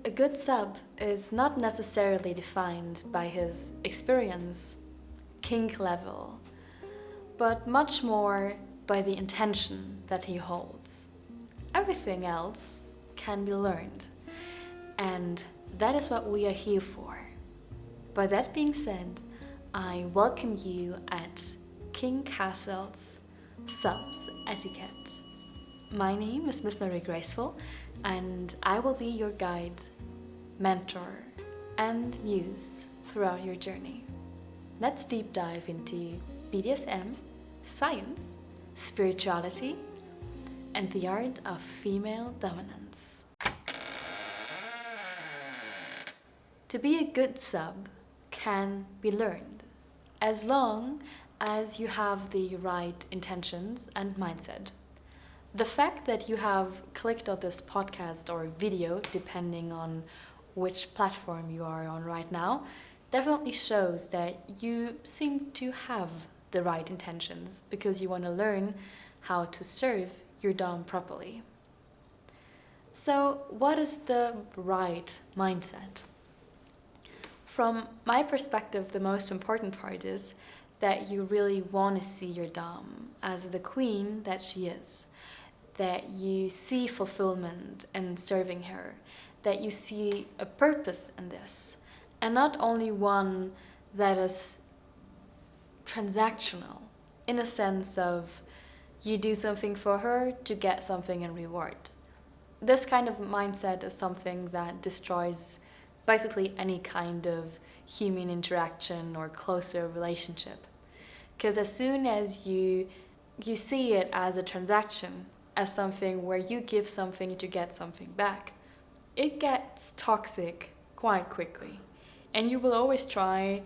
A good sub is not necessarily defined by his experience, kink level, but much more by the intention that he holds. Everything else can be learned, and that is what we are here for. By that being said, I welcome you at King Castle's Subs Etiquette. My name is Miss Marie Graceful, and I will be your guide, mentor, and muse throughout your journey. Let's deep dive into BDSM, science, spirituality, and the art of female dominance. To be a good sub can be learned, as long as you have the right intentions and mindset. The fact that you have clicked on this podcast or video, depending on which platform you are on right now, definitely shows that you seem to have the right intentions because you want to learn how to serve your Dom properly. So, what is the right mindset? From my perspective, the most important part is that you really want to see your Dom as the queen that she is, that you see fulfillment in serving her, that you see a purpose in this, and not only one that is transactional, in a sense of you do something for her to get something in reward. This kind of mindset is something that destroys basically any kind of human interaction or closer relationship. Because as soon as you see it as a transaction, as something where you give something to get something back, it gets toxic quite quickly. And you will always try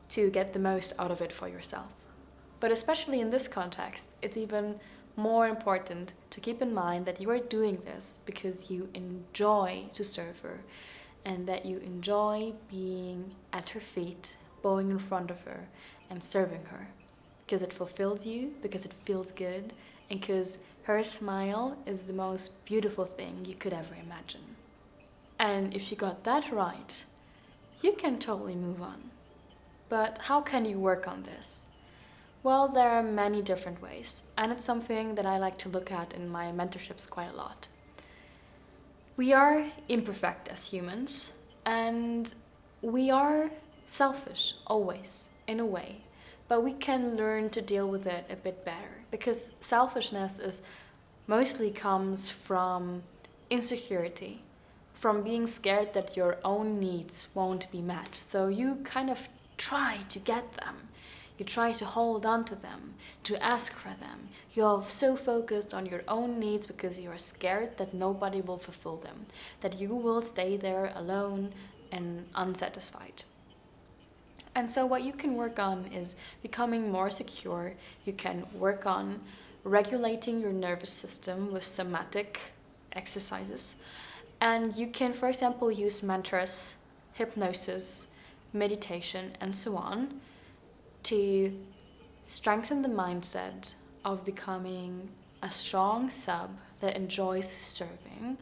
to get the most out of it for yourself. But especially in this context, it's even more important to keep in mind that you are doing this because you enjoy to serve her and that you enjoy being at her feet, bowing in front of her and serving her. Because it fulfills you, because it feels good, and because her smile is the most beautiful thing you could ever imagine. And if you got that right, you can totally move on. But how can you work on this? Well, there are many different ways, and it's something that I like to look at in my mentorships quite a lot. We are imperfect as humans, and we are selfish, always, in a way. But we can learn to deal with it a bit better, because selfishness mostly comes from insecurity, from being scared that your own needs won't be met. So you kind of try to get them. You try to hold on to them, to ask for them. You're so focused on your own needs because you are scared that nobody will fulfill them, that you will stay there alone and unsatisfied. And so what you can work on is becoming more secure. You can work on regulating your nervous system with somatic exercises. And you can, for example, use mantras, hypnosis, meditation, and so on to strengthen the mindset of becoming a strong sub that enjoys serving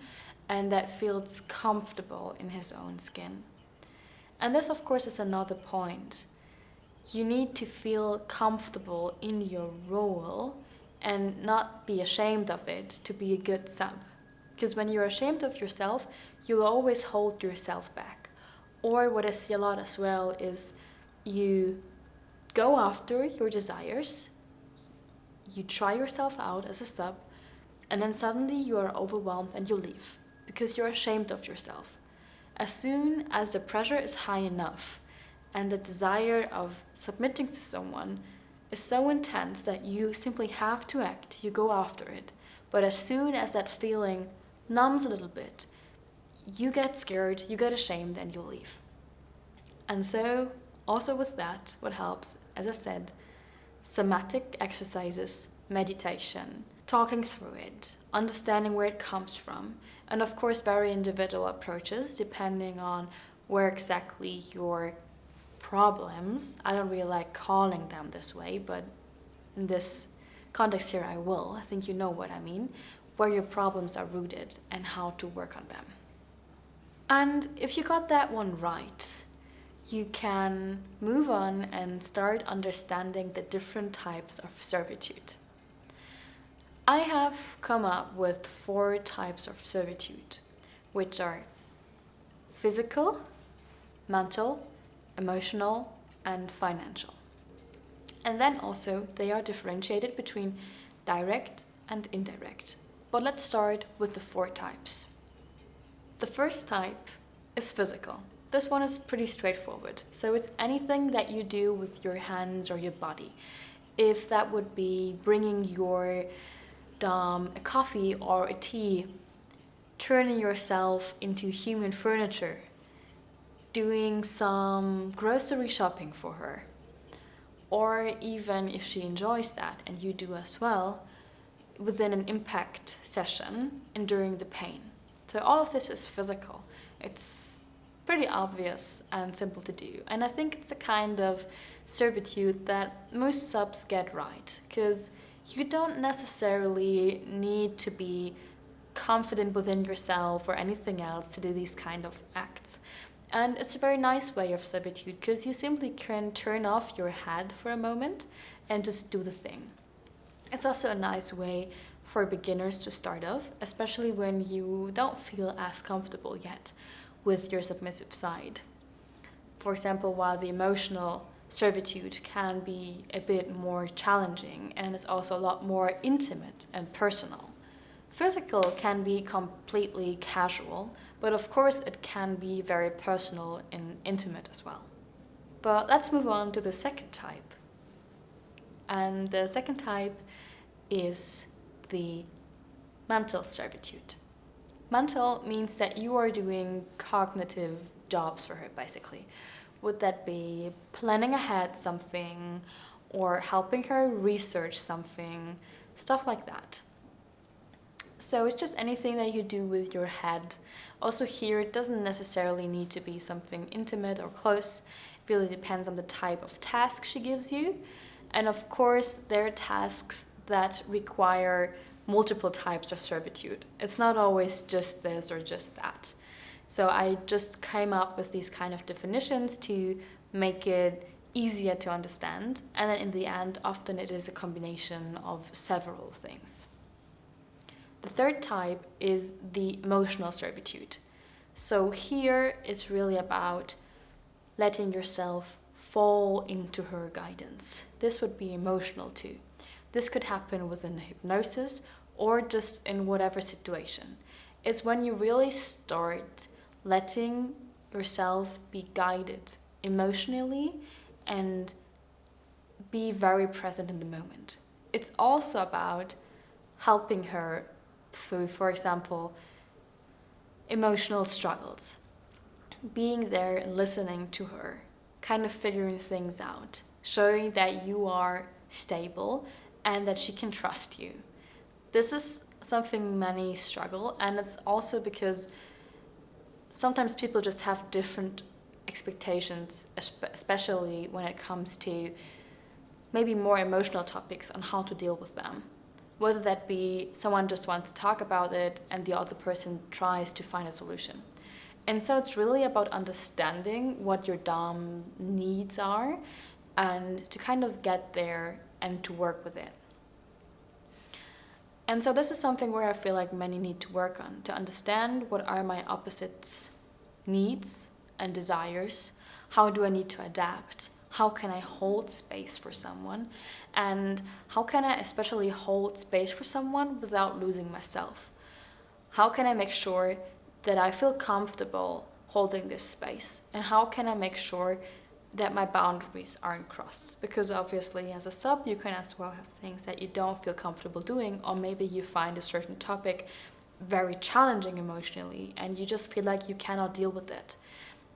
and that feels comfortable in his own skin. And this, of course, is another point. You need to feel comfortable in your role and not be ashamed of it to be a good sub. Because when you're ashamed of yourself, you'll always hold yourself back. Or what I see a lot as well is you go after your desires, you try yourself out as a sub, and then suddenly you are overwhelmed and you leave because you're ashamed of yourself. As soon as the pressure is high enough and the desire of submitting to someone is so intense that you simply have to act, you go after it. But as soon as that feeling numbs a little bit, you get scared, you get ashamed, and you leave. And so, also with that, what helps, as I said, somatic exercises, meditation, talking through it, understanding where it comes from, and of course very individual approaches depending on where exactly your problems, I don't really like calling them this way, but in this context here I will, I think you know what I mean, where your problems are rooted and how to work on them. And if you got that one right, you can move on and start understanding the different types of servitude. I have come up with 4 types of servitude, which are physical, mental, emotional, and financial. And then also they are differentiated between direct and indirect. But let's start with the 4 types. The first type is physical. This one is pretty straightforward. So it's anything that you do with your hands or your body. If that would be bringing your Domme a coffee or a tea, turning yourself into human furniture, doing some grocery shopping for her, or even if she enjoys that and you do as well, within an impact session, enduring the pain. So all of this is physical. It's pretty obvious and simple to do. And I think it's a kind of servitude that most subs get right, because you don't necessarily need to be confident within yourself or anything else to do these kind of acts. And it's a very nice way of servitude, because you simply can turn off your head for a moment and just do the thing. It's also a nice way for beginners to start off, especially when you don't feel as comfortable yet with your submissive side. For example, while the emotional servitude can be a bit more challenging and is also a lot more intimate and personal. Physical can be completely casual, but of course it can be very personal and intimate as well. But let's move on to the second type. And the second type is the mental servitude. Mental means that you are doing cognitive jobs for her, basically. Would that be planning ahead something or helping her research something, stuff like that. So it's just anything that you do with your head. Also here, it doesn't necessarily need to be something intimate or close. It really depends on the type of task she gives you. And of course, there are tasks that require multiple types of servitude. It's not always just this or just that. So I just came up with these kind of definitions to make it easier to understand. And then in the end, often it is a combination of several things. The third type is the emotional servitude. So here it's really about letting yourself fall into her guidance. This would be emotional too. This could happen within hypnosis or just in whatever situation. It's when you really start letting yourself be guided emotionally and be very present in the moment. It's also about helping her through, for example, emotional struggles. Being there and listening to her, kind of figuring things out, showing that you are stable and that she can trust you. This is something many struggle, and it's also because sometimes people just have different expectations, especially when it comes to maybe more emotional topics on how to deal with them. Whether that be someone just wants to talk about it and the other person tries to find a solution. And so it's really about understanding what your Dom needs are and to kind of get there and to work with it. And so this is something where I feel like many need to work on, to understand what are my opposites' needs and desires, how do I need to adapt, how can I hold space for someone, and how can I especially hold space for someone without losing myself. How can I make sure that I feel comfortable holding this space, and how can I make sure that my boundaries aren't crossed? Because obviously as a sub you can as well have things that you don't feel comfortable doing, or maybe you find a certain topic very challenging emotionally and you just feel like you cannot deal with it.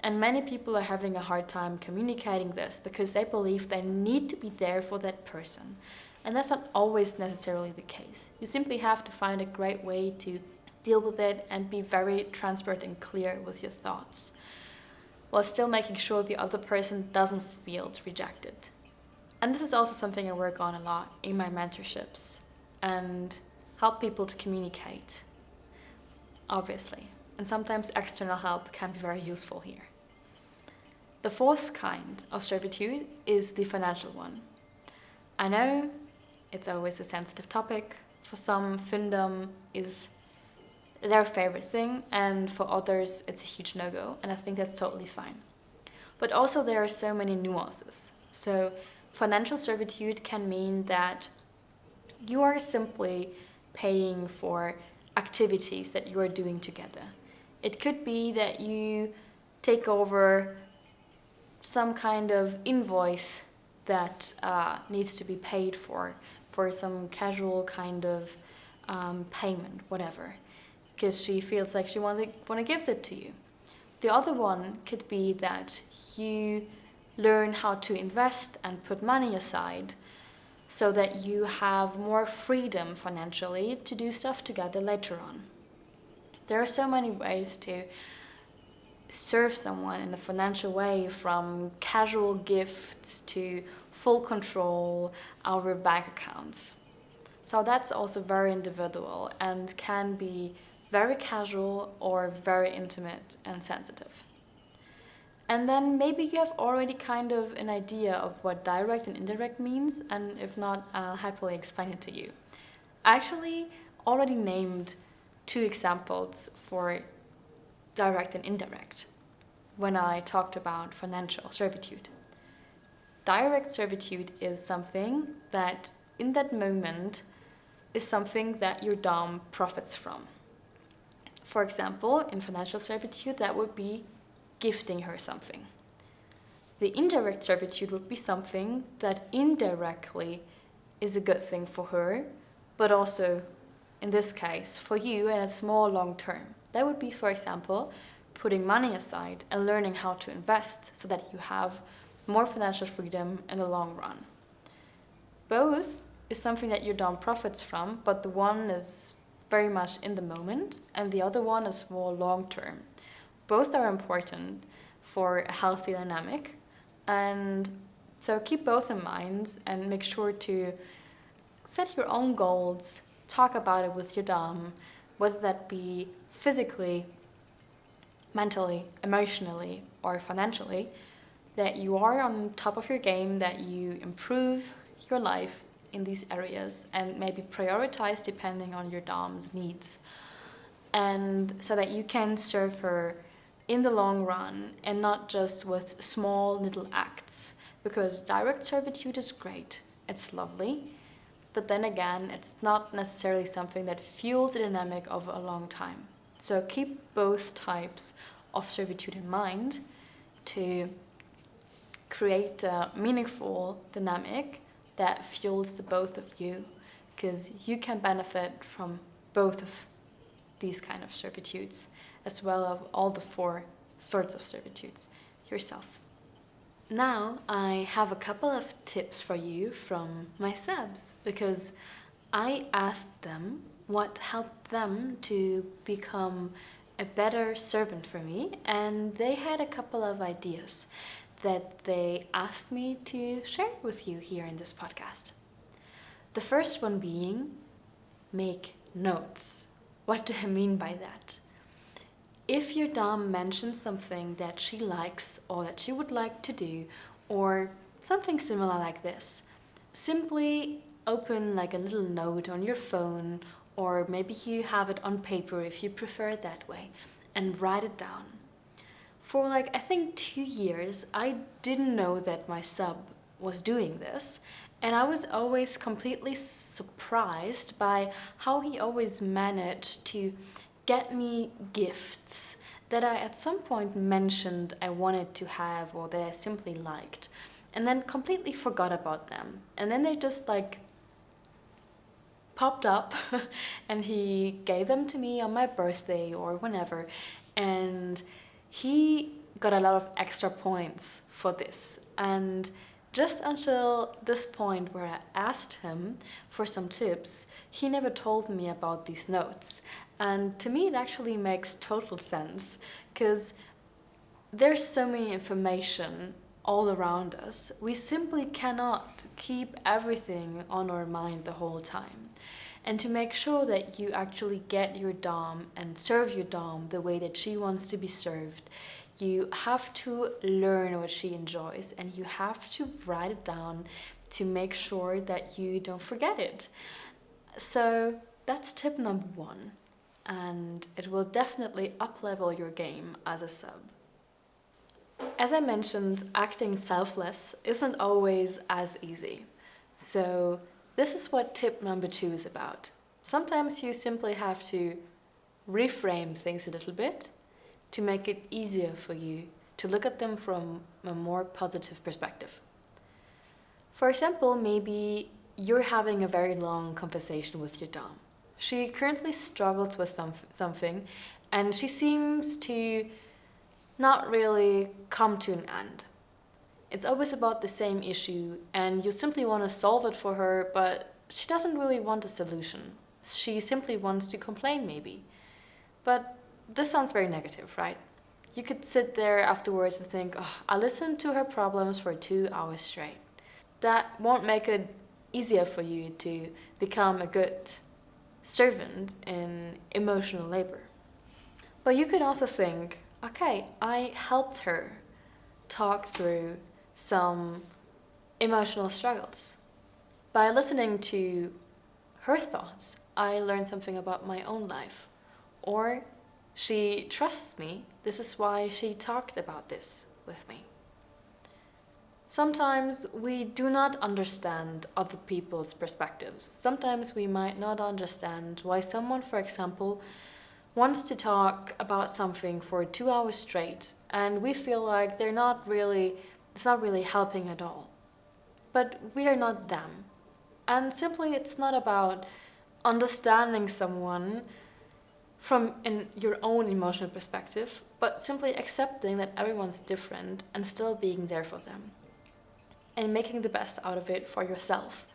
And many people are having a hard time communicating this because they believe they need to be there for that person. And that's not always necessarily the case. You simply have to find a great way to deal with it and be very transparent and clear with your thoughts, while still making sure the other person doesn't feel rejected. And this is also something I work on a lot in my mentorships and help people to communicate, obviously. and sometimes external help can be very useful here. The fourth kind of servitude is the financial one. I know it's always a sensitive topic. For some, findom is their favorite thing, and for others, it's a huge no-go, and I think that's totally fine. But also there are so many nuances. So financial servitude can mean that you are simply paying for activities that you are doing together. It could be that you take over some kind of invoice that needs to be paid for some casual kind of payment, whatever, because she feels like she want to give it to you. The other one could be that you learn how to invest and put money aside so that you have more freedom financially to do stuff together later on. There are so many ways to serve someone in a financial way, from casual gifts to full control over bank accounts. So that's also very individual and can be very casual or very intimate and sensitive. And then maybe you have already kind of an idea of what direct and indirect means, and if not, I'll happily explain it to you. I actually already named 2 examples for direct and indirect when I talked about financial servitude. Direct servitude is something that in that moment is something that your Dom profits from. For example, in financial servitude, that would be gifting her something. The indirect servitude would be something that indirectly is a good thing for her, but also, in this case, for you, and it's more long term. That would be, for example, putting money aside and learning how to invest so that you have more financial freedom in the long run. Both is something that your Dom profits from, but the one is very much in the moment and the other one is more long term. Both are important for a healthy dynamic, and so keep both in mind and make sure to set your own goals, talk about it with your Dom, whether that be physically, mentally, emotionally, or financially, that you are on top of your game, that you improve your life in these areas and maybe prioritize depending on your Dom's needs. And so that you can serve her in the long run and not just with small little acts, because direct servitude is great, it's lovely, but then again, it's not necessarily something that fuels the dynamic of a long time. So keep both types of servitude in mind to create a meaningful dynamic that fuels the both of you, because you can benefit from both of these kind of servitudes, as well as all the 4 sorts of servitudes yourself. Now I have a couple of tips for you from my subs, because I asked them what helped them to become a better servant for me, and they had a couple of ideas that they asked me to share with you here in this podcast. The first one being, make notes. What do I mean by that? If your Dom mentions something that she likes or that she would like to do, or something similar like this, simply open like a little note on your phone, or maybe you have it on paper if you prefer it that way, and write it down. For I think 2 years, I didn't know that my sub was doing this, and I was always completely surprised by how he always managed to get me gifts that I at some point mentioned I wanted to have or that I simply liked, and then completely forgot about them. And then they just popped up and he gave them to me on my birthday or whenever, and he got a lot of extra points for this. And just until this point where I asked him for some tips, he never told me about these notes. And to me, it actually makes total sense, because there's so many information all around us. We simply cannot keep everything on our mind the whole time. And to make sure that you actually get your Dom and serve your Dom the way that she wants to be served, you have to learn what she enjoys, and you have to write it down to make sure that you don't forget it. So that's tip number 1, and it will definitely up-level your game as a sub. As I mentioned, acting selfless isn't always as easy. So this is what tip number 2 is about. Sometimes you simply have to reframe things a little bit to make it easier for you to look at them from a more positive perspective. For example, maybe you're having a very long conversation with your Dom. She currently struggles with something, and she seems to not really come to an end. It's always about the same issue, and you simply want to solve it for her, but she doesn't really want a solution. She simply wants to complain, maybe. But this sounds very negative, right? You could sit there afterwards and think, oh, I listened to her problems for 2 hours straight. That won't make it easier for you to become a good servant in emotional labor. But you could also think, okay, I helped her talk through some emotional struggles. By listening to her thoughts, I learned something about my own life. Or she trusts me, this is why she talked about this with me. Sometimes we do not understand other people's perspectives. Sometimes we might not understand why someone, for example, wants to talk about something for 2 hours straight, and we feel like it's not really helping at all. But we are not them. And simply it's not about understanding someone from your own emotional perspective, but simply accepting that everyone's different and still being there for them. And making the best out of it for yourself,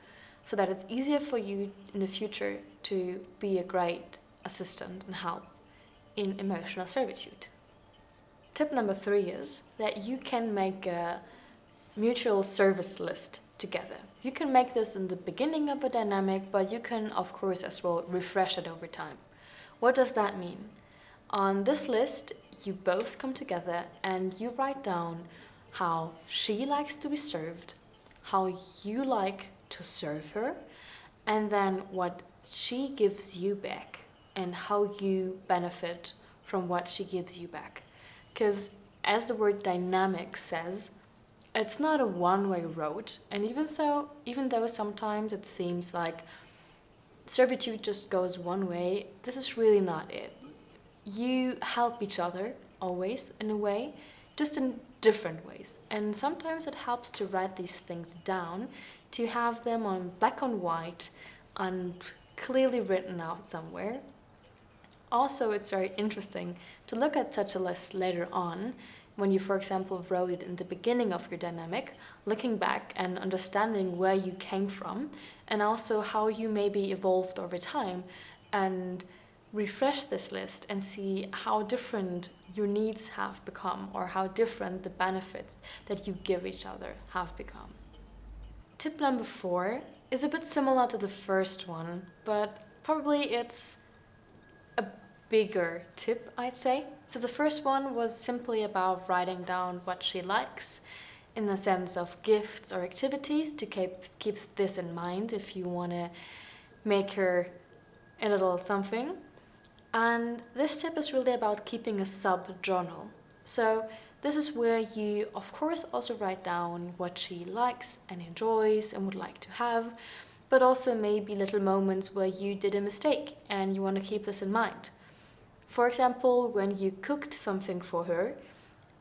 so that it's easier for you in the future to be a great assistant and help in emotional servitude. Tip number 3 is that you can make a mutual service list together. You can make this in the beginning of a dynamic, but you can, of course, as well refresh it over time. What does that mean? On this list, you both come together and you write down how she likes to be served, how you like to serve her, and then what she gives you back and how you benefit from what she gives you back. Because as the word dynamic says, it's not a one-way road, and even though sometimes it seems like servitude just goes one way, this is really not it. You help each other always in a way, just in different ways. And sometimes it helps to write these things down, to have them on black on white and clearly written out somewhere. Also, it's very interesting to look at such a list later on, when you, for example, wrote it in the beginning of your dynamic, looking back and understanding where you came from, and also how you maybe evolved over time, and refresh this list and see how different your needs have become, or how different the benefits that you give each other have become. Tip number 4 is a bit similar to the first one, but probably it's a bigger tip, I'd say. So the first one was simply about writing down what she likes, in the sense of gifts or activities, to keep this in mind if you want to make her a little something. And this tip is really about keeping a sub-journal. So this is where you, of course, also write down what she likes and enjoys and would like to have, but also maybe little moments where you did a mistake and you want to keep this in mind. For example, when you cooked something for her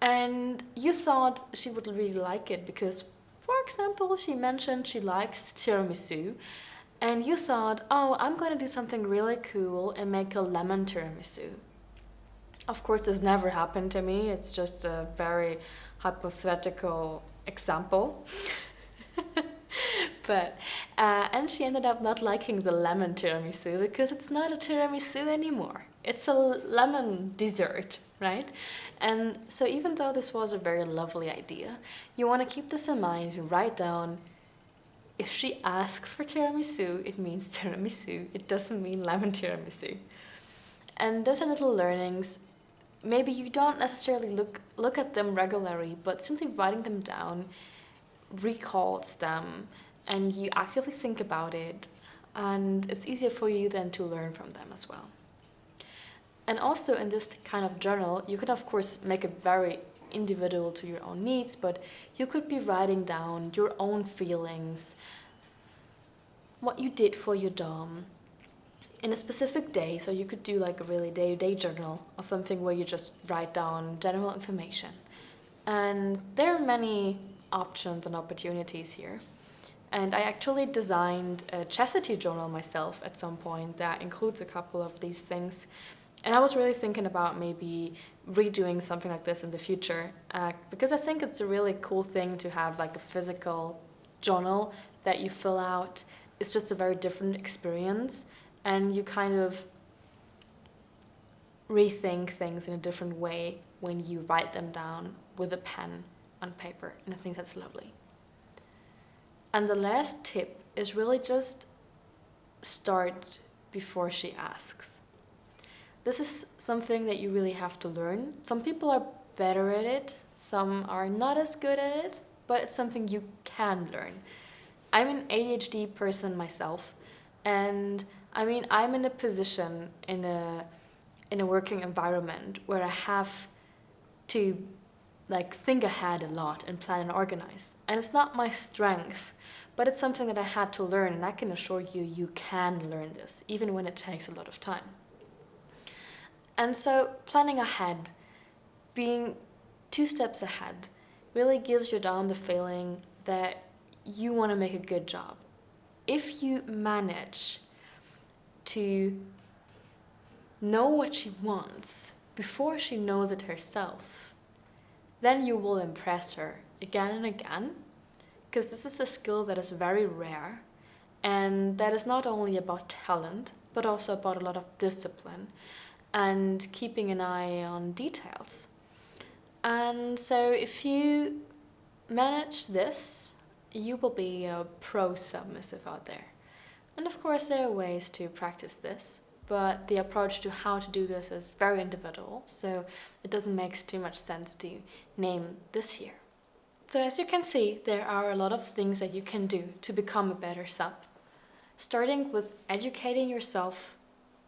and you thought she would really like it because, for example, she mentioned she likes tiramisu, and you thought, oh, I'm going to do something really cool and make a lemon tiramisu. Of course, this never happened to me. It's just a very hypothetical example. And she ended up not liking the lemon tiramisu because it's not a tiramisu anymore. It's a lemon dessert, right? And so even though this was a very lovely idea, you want to keep this in mind and write down if she asks for tiramisu, it means tiramisu. It doesn't mean lemon tiramisu. And those are little learnings. Maybe you don't necessarily look at them regularly, but simply writing them down recalls them, and you actively think about it, and it's easier for you then to learn from them as well. And also in this kind of journal, you could of course make it very individual to your own needs, but you could be writing down your own feelings, what you did for your Dom in a specific day. So you could do like a really day-to-day journal or something where you just write down general information. And there are many options and opportunities here. And I actually designed a chastity journal myself at some point that includes a couple of these things. And I was really thinking about maybe redoing something like this in the future, because I think it's a really cool thing to have like a physical journal that you fill out. It's just a very different experience, and you kind of rethink things in a different way when you write them down with a pen on paper, and I think that's lovely. And the last tip is really just start before she asks. This is something that you really have to learn. Some people are better at it, some are not as good at it, but it's something you can learn. I'm an ADHD person myself, and I mean, I'm in a position in a working environment where I have to like think ahead a lot and plan and organize. And it's not my strength, but it's something that I had to learn, and I can assure you, you can learn this, even when it takes a lot of time. And so planning ahead, being 2 steps ahead, really gives your Dom the feeling that you want to make a good job. If you manage to know what she wants before she knows it herself, then you will impress her again and again, because this is a skill that is very rare, and that is not only about talent, but also about a lot of discipline and keeping an eye on details. And so if you manage this, you will be a pro submissive out there. And of course there are ways to practice this, but the approach to how to do this is very individual, so it doesn't make too much sense to name this here. So as you can see, there are a lot of things that you can do to become a better sub. Starting with educating yourself,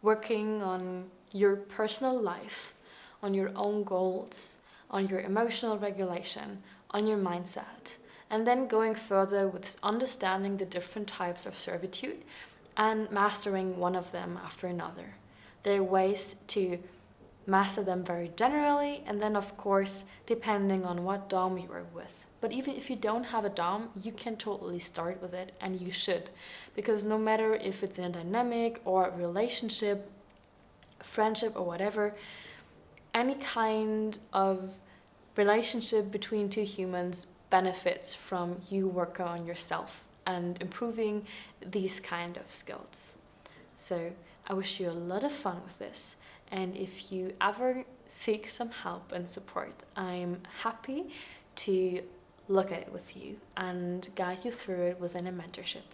working on your personal life, on your own goals, on your emotional regulation, on your mindset, and then going further with understanding the different types of servitude and mastering one of them after another. There are ways to master them very generally, and then of course depending on what Dom you are with. But even if you don't have a Dom, you can totally start with it, and you should, because no matter if it's in a dynamic or a relationship, friendship or whatever, any kind of relationship between 2 humans benefits from you working on yourself and improving these kind of skills. So I wish you a lot of fun with this, and if you ever seek some help and support, I'm happy to look at it with you and guide you through it within a mentorship.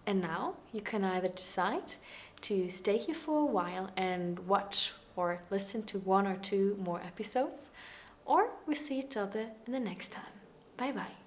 And now you can either decide to stay here for a while and watch or listen to 1 or 2 more episodes, or we see each other in the next time. Bye bye.